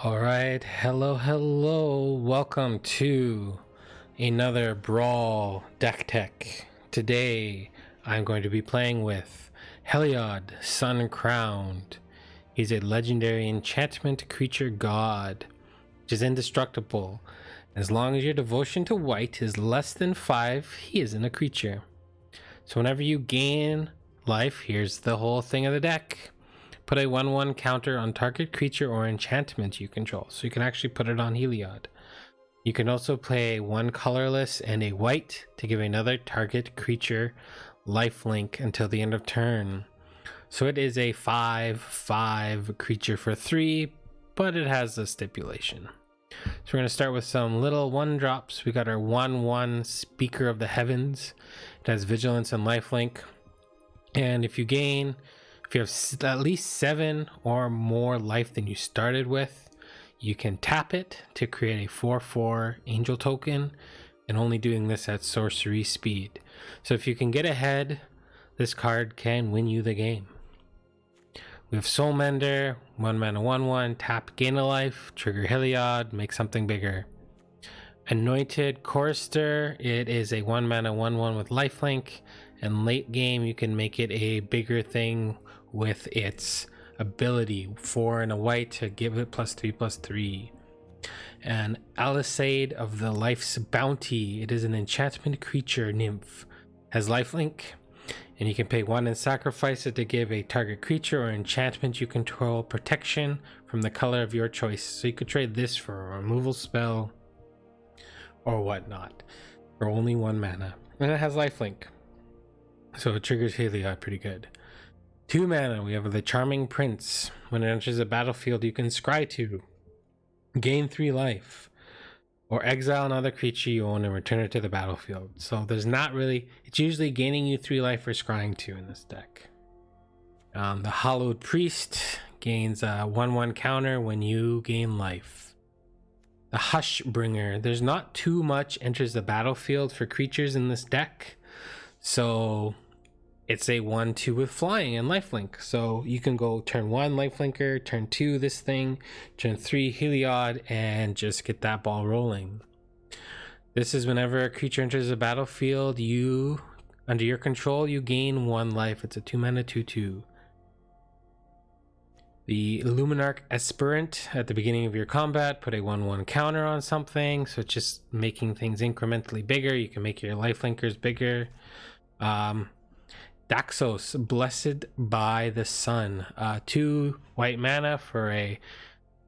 All right, hello, welcome to another Brawl deck tech. Today, I'm going to be playing with Heliod, Sun Crowned. He's a legendary enchantment creature god, which is indestructible. As long as your devotion to white is less than 5, he isn't a creature. So whenever you gain life, here's the whole thing of the deck. Put a 1/1 counter on target creature or enchantment you control. So you can actually put it on Heliod. You can also play one colorless and a white to give another target creature lifelink until the end of turn. So it is a 5/5 creature for 3, but it has a stipulation. So we're going to start with some little 1-drops. We got our 1/1 Speaker of the Heavens. It has vigilance and lifelink. And if you have at least 7 or more life than you started with, you can tap it to create a 4/4 angel token, and only doing this at sorcery speed. So if you can get ahead, this card can win you the game. We have Soul Mender, 1 mana 1/1, tap, gain a life, trigger Heliod, make something bigger. Anointed Chorister, it is a 1 mana 1/1 with lifelink, and late game you can make it a bigger thing with its ability, 4 and a white to give it +3/+3. And Alisade of the Life's Bounty, it is an enchantment creature nymph, has lifelink, and you can pay 1 and sacrifice it to give a target creature or enchantment you control protection from the color of your choice. So you could trade this for a removal spell or whatnot for only 1 mana, and it has lifelink, so it triggers Heliod pretty good. 2 mana, we have the Charming Prince. When it enters the battlefield, you can scry 2, gain 3 life, or exile another creature you own and return it to the battlefield. So there's not really, it's usually gaining you 3 life or scrying 2 in this deck. The Hallowed Priest gains a 1/1 counter when you gain life. The Hushbringer, there's not too much enters the battlefield for creatures in this deck, so it's a 1/2 with flying and lifelink. So you can go turn 1 lifelinker, turn 2 this thing, turn 3 Heliod, and just get that ball rolling. This is whenever a creature enters the battlefield, under your control, you gain 1 life. It's a 2 mana 2/2. The Luminarch Aspirant, at the beginning of your combat, put a 1/1 counter on something, so it's just making things incrementally bigger. You can make your lifelinkers bigger. Daxos, Blessed by the Sun, 2 white mana for a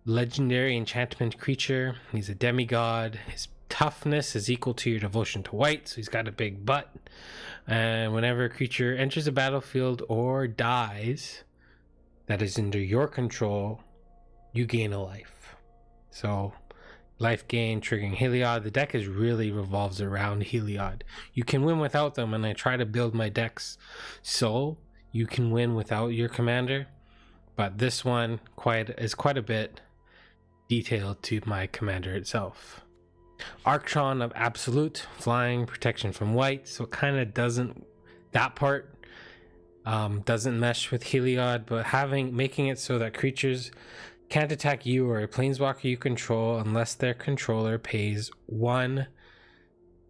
legendary enchantment creature. He's a demigod. His toughness is equal to your devotion to white, so he's got a big butt. And whenever a creature enters the battlefield or dies that is under your control, you gain a life. So life gain, triggering Heliod. The deck really revolves around Heliod. You can win without them, and I try to build my decks so you can win without your commander, but this one is quite a bit detailed to my commander itself. Archon of Absolute, flying, protection from white, so it kind of doesn't, that part doesn't mesh with Heliod, but making it so that creatures can't attack you or a planeswalker you control unless their controller pays 1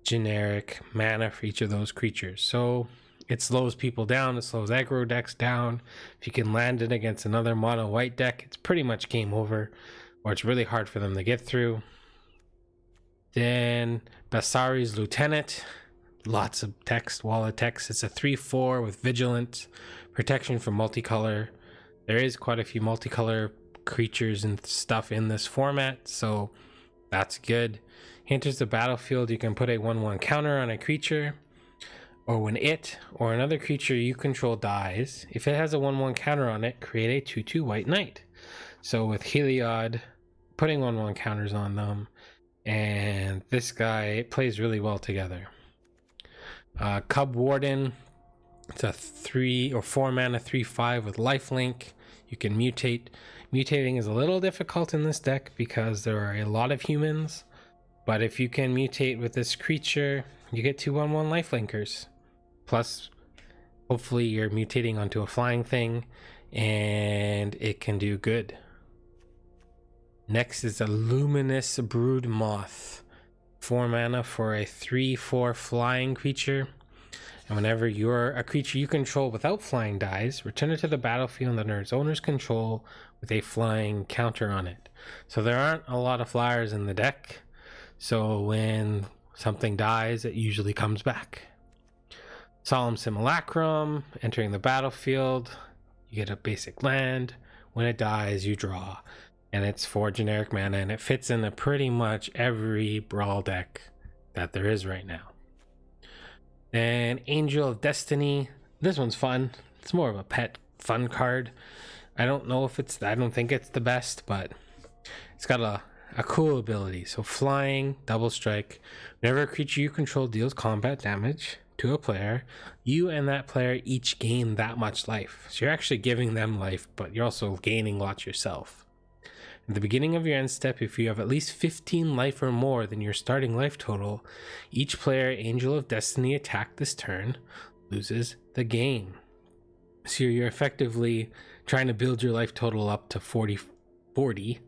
generic mana for each of those creatures. So it slows people down, it slows aggro decks down. If you can land it against another mono white deck, it's pretty much game over, or it's really hard for them to get through. Then Basari's Lieutenant, lots of text, wall of text. It's a 3/4 with vigilance, protection from multicolor. There is quite a few multicolor creatures and stuff in this format, so that's good. He enters the battlefield, you can put a 1/1 counter on a creature, or when it or another creature you control dies, if it has a 1/1 counter on it, create a 2/2 white knight. So with Heliod, putting 1/1 counters on them, and this guy, it plays really well together. Cub Warden, it's a 3 or 4 mana 3/5 with lifelink. You can mutate. Mutating is a little difficult in this deck because there are a lot of humans, but if you can mutate with this creature, you get 2 1/1 lifelinkers. Plus, hopefully you're mutating onto a flying thing, and it can do good. Next is a Luminous Brood Moth. 4 mana for a 3/4 flying creature. And whenever a creature you control without flying dies, return it to the battlefield under its owner's control with a flying counter on it. So there aren't a lot of flyers in the deck. So when something dies, it usually comes back. Solemn Simulacrum, entering the battlefield, you get a basic land. When it dies, you draw. And it's 4 generic mana, and it fits into pretty much every Brawl deck that there is right now. And Angel of Destiny, this one's fun. It's more of a pet fun card. I don't think it's the best, but it's got a cool ability. So flying, double strike. Whenever a creature you control deals combat damage to a player, you and that player each gain that much life. So you're actually giving them life, but you're also gaining lots yourself. At the beginning of your end step, if you have at least 15 life or more than your starting life total, each player Angel of Destiny attacked this turn loses the game. So you're effectively trying to build your life total up to 40,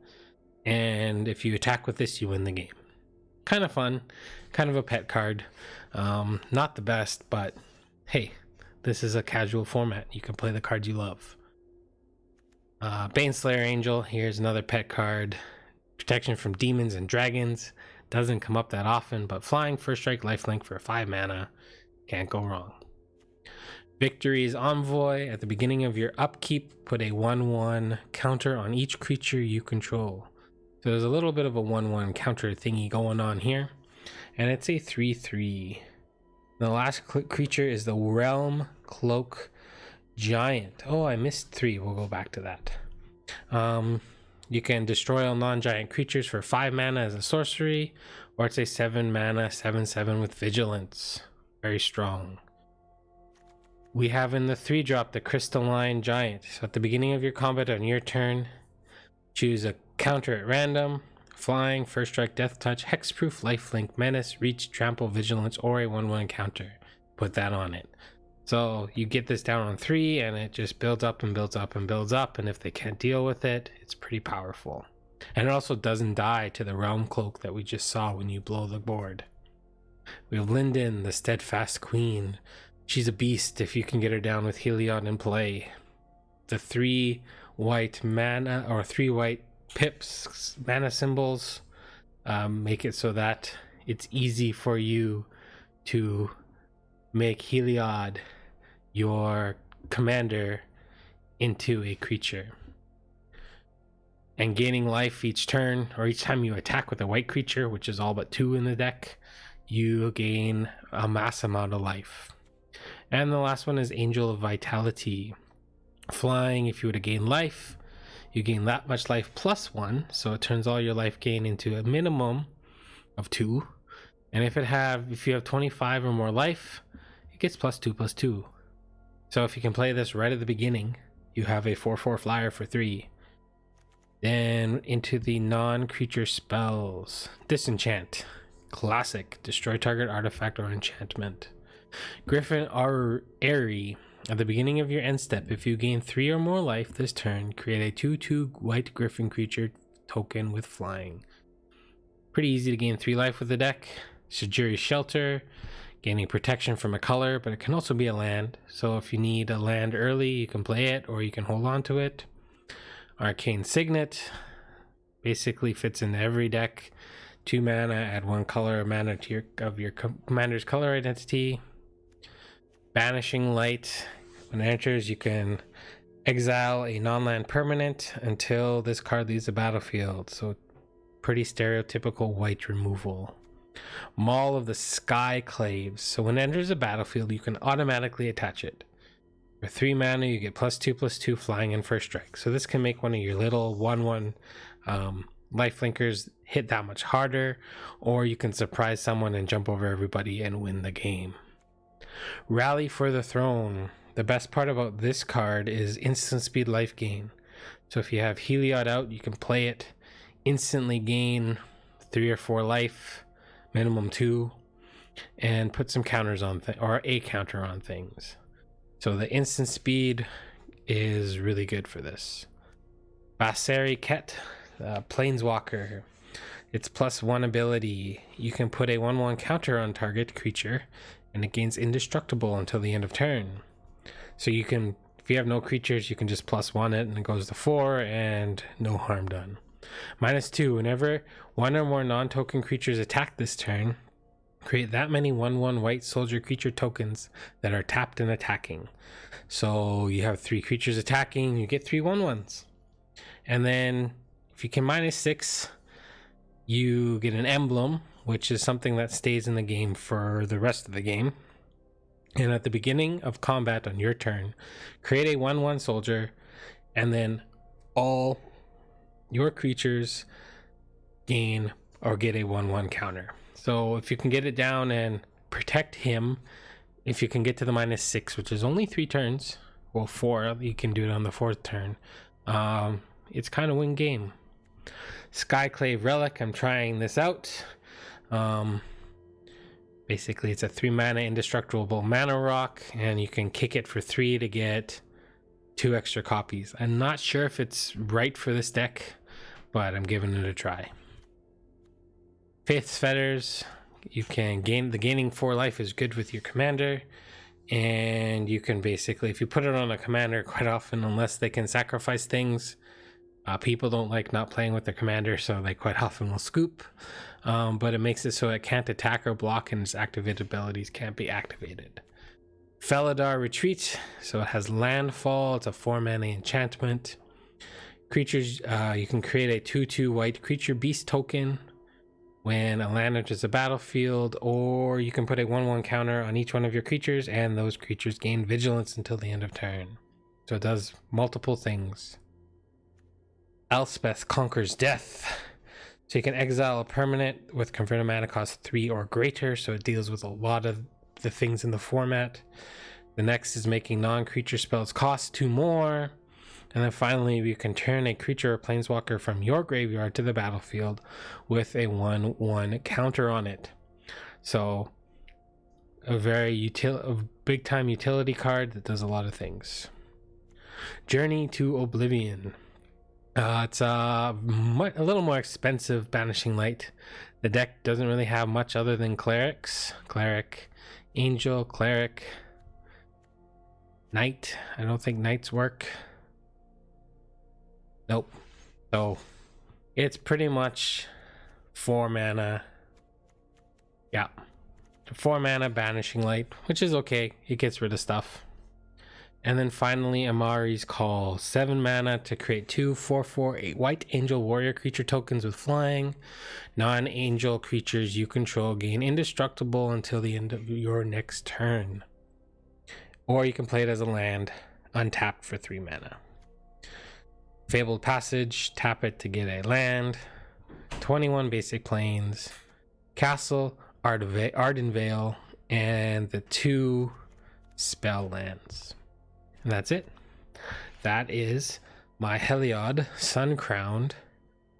and if you attack with this, you win the game. Kind of fun, kind of a pet card. Not the best, but hey, this is a casual format. You can play the cards you love. Baneslayer Angel, here's another pet card. Protection from demons and dragons. Doesn't come up that often, but flying, first strike, lifelink for 5 mana. Can't go wrong. Victory's Envoy. At the beginning of your upkeep, put a 1/1 counter on each creature you control. So there's a little bit of a 1/1 counter thingy going on here. And it's a 3/3. The last creature is the Realm Cloak Giant. Oh, I missed 3. We'll go back to that. You can destroy all non-giant creatures for 5 mana as a sorcery, or it's a 7 mana 7/7 with vigilance. Very strong. We have in the 3-drop the Crystalline Giant. So at the beginning of your combat on your turn, choose a counter at random. Flying, first strike, death touch, hexproof, lifelink, menace, reach, trample, vigilance, or a 1/1 counter. Put that on it. So you get this down on 3, and it just builds up and builds up and builds up, and if they can't deal with it, it's pretty powerful. And it also doesn't die to the Realm Cloak that we just saw when you blow the board. We have Linden, the Steadfast Queen. She's a beast if you can get her down with Heliod in play. The 3 white mana, or 3 white pips, mana symbols, make it so that it's easy for you to make Heliod your commander into a creature. And gaining life each turn, or each time you attack with a white creature, which is all but 2 in the deck, you gain a mass amount of life. And the last one is Angel of Vitality. Flying, if you were to gain life, you gain that much life plus 1, so it turns all your life gain into a minimum of 2. And if you have 25 or more life, it gets +2/+2. So if you can play this right at the beginning, you have a 4/4 flyer for 3. Then into the non-creature spells. Disenchant. Classic. Destroy target artifact or enchantment. Griffin Airy. At the beginning of your end step, if you gain 3 or more life this turn, create a 2/2 white griffin creature token with flying. Pretty easy to gain 3 life with the deck. Shajiri's Shelter. Gaining protection from a color, but it can also be a land. So if you need a land early, you can play it, or you can hold on to it. Arcane Signet. Basically fits into every deck. 2 mana, add 1 color mana to your commander's color identity. Banishing Light. When it enters, you can exile a non-land permanent until this card leaves the battlefield. So pretty stereotypical white removal. Maul of the Skyclaves. So when it enters the battlefield, you can automatically attach it. For 3 mana, you get +2/+2 flying and first strike. So this can make one of your little 1/1 lifelinkers hit that much harder, or you can surprise someone and jump over everybody and win the game. Rally for the Throne. The best part about this card is instant speed life gain. So if you have Heliod out, you can play it, instantly gain 3 or 4 life, minimum 2, and put some counters on or a counter on things. So the instant speed is really good for this. Basari Ket. Planeswalker. It's +1 ability. You can put a 1/1 counter on target creature, and it gains indestructible until the end of turn. So you can, if you have no creatures, you can just +1 it, and it goes to 4, and no harm done. -2, whenever one or more non-token creatures attack this turn, create that many 1/1 white soldier creature tokens that are tapped and attacking. So you have 3 creatures attacking, you get 3 1/1s. And then if you can -6, you get an emblem, which is something that stays in the game for the rest of the game. And at the beginning of combat on your turn, create a 1/1 soldier, and then all your creatures gain or get a 1/1 counter. So if you can get it down and protect him, if you can get to the -6, which is only 3 turns, well 4, you can do it on the 4th turn, it's kind of win game. Skyclave Relic, I'm trying this out. Basically it's a 3 mana indestructible mana rock, and you can kick it for 3 to get 2 extra copies. I'm not sure if it's right for this deck, but I'm giving it a try. Faith's Fetters, you can gaining 4 life is good with your commander, and you can basically, if you put it on a commander, quite often, unless they can sacrifice things, people don't like not playing with their commander, so they quite often will scoop. But it makes it so it can't attack or block, and its activated abilities can't be activated. Felidar Retreat, so it has landfall. It's a 4 mana enchantment. Creatures, you can create a 2/2 white creature beast token when a land enters the battlefield, or you can put a 1/1 counter on each one of your creatures, and those creatures gain vigilance until the end of turn. So it does multiple things. Elspeth Conquers Death. So you can exile a permanent with converted mana cost 3 or greater, so it deals with a lot of the things in the format. The next is making non-creature spells cost 2 more. And then finally, you can turn a creature or planeswalker from your graveyard to the battlefield with a 1/1 counter on it. So a big time utility card that does a lot of things. Journey to Oblivion. It's a little more expensive Banishing Light. The deck doesn't really have much other than clerics. Cleric, Angel, Cleric, Knight. I don't think Knights work. Nope. So it's pretty much 4 mana. Yeah. 4 mana Banishing Light, which is okay. It gets rid of stuff. And then finally, Amari's Call. 7 mana to create 2 4/4 white angel warrior creature tokens with flying. Non-angel creatures you control gain indestructible until the end of your next turn. Or you can play it as a land, untapped for 3 mana. Fabled Passage, tap it to get a land. 21 basic planes. Castle, Ardenvale, and the 2 spell lands. And that's it. That is my Heliod Sun-Crowned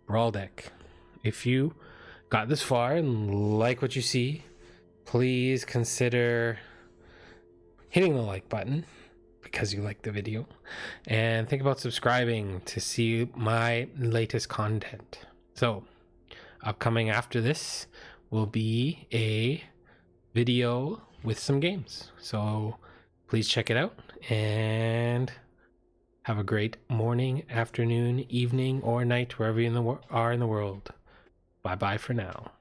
Brawl deck. If you got this far and like what you see, please consider hitting the like button because you like the video, and think about subscribing to see my latest content. So upcoming after this will be a video with some games, so please check it out, and have a great morning, afternoon, evening, or night, wherever you are in the world. Bye bye for now.